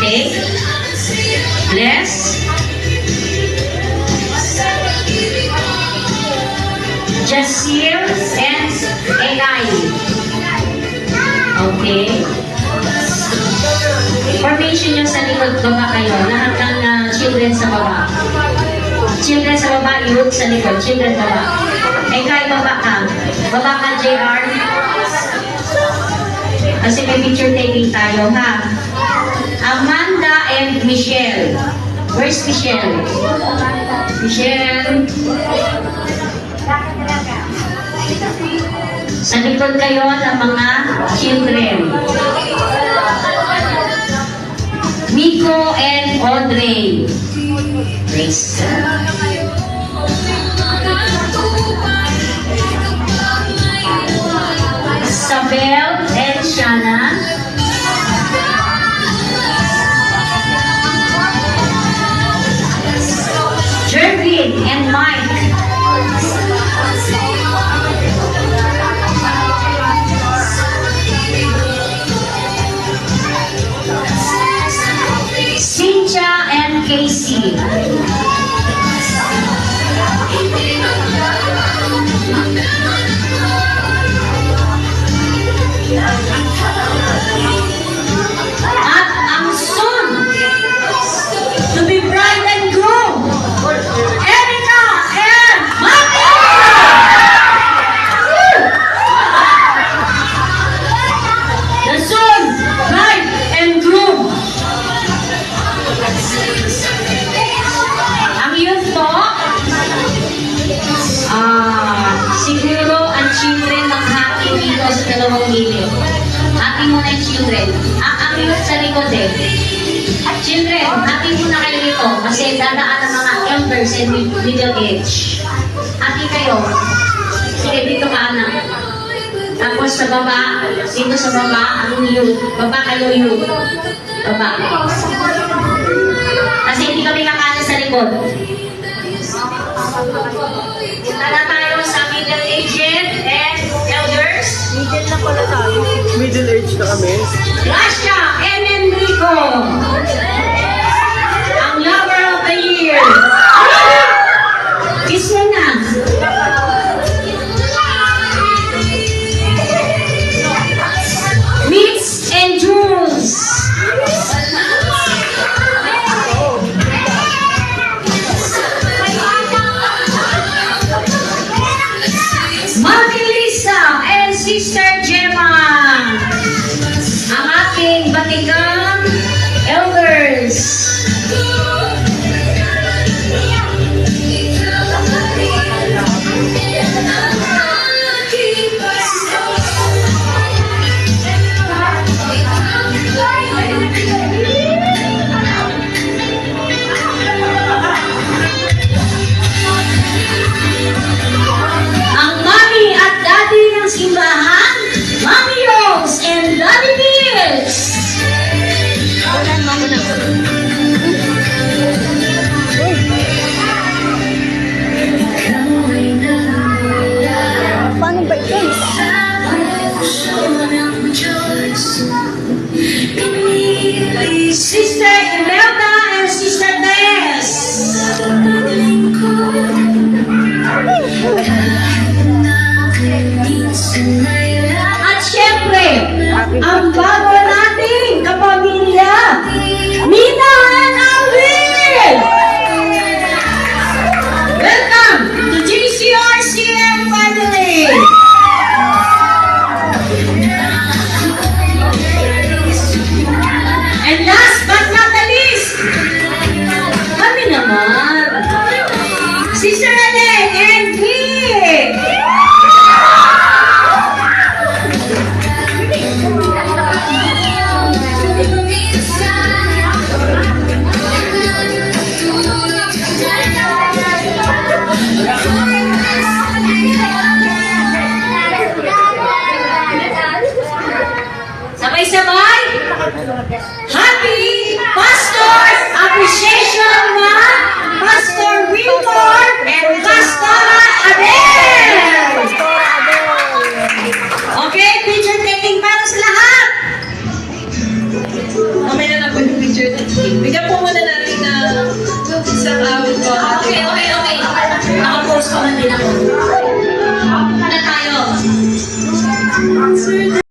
Okay? Bless. Jasir and AI. Okay? Formation nyo sa likod, baba kayo. Lahat ng children sa baba. Children sa baba, youth sa likod. Children baba. AI, baba ka. Baba ka, JR. Kasi may picture taking tayo, ha? Amanda and Michelle. Where's Michelle? Michelle. Sa likod kayo ng mga children. Miko and Audrey. Praise God. Isabel and Shana. Jervin and Mike. Cynthia and Casey. At ang soon to be bride and groom, Erica and Maki! The soon bride and groom. Ang youth po, siguro ang children mag-happy dito sa dalawang gilid. Happy muna yung children. Ang youth sa likod eh. Children, happy muna kayo dito kasi dadaan ang mga elders and middle age. Happy kayo. Sige, dito ka anak. Tapos sa baba, dito sa baba, ang youth. Baba kayo youth. Baba. Kasi hindi kami kakain sa likod. Tala tayo sa middle aged and elders. Middle na pala tayo. Middle age na kami. Rasha and Enrico. Ang lover of the year. Kiss mo na. Mitz and Jules. Markelisa and Sister Gemma. Ang ating batikang elders. Ang mami at daddy ng simbahan, Mami Rose and Daddy Bills. Paano ba ito? Sister Imelda and Sister Tess. At syempre, ang bago nating kapamilya, Nina and Alvin! Welcome to GCRCM family! And last but not the least, kami naman, Sister Ellen and Vic! Sabay-sabay, Happy Pastor's Appreciation Month, Pastor Wilford and Pastor Adel! Okay, picture taking para sa lahat! Mamaya na lang po yung picture taking. Bigyan po muna natin ng isang awit po. Okay. Nakapost ko man din ako.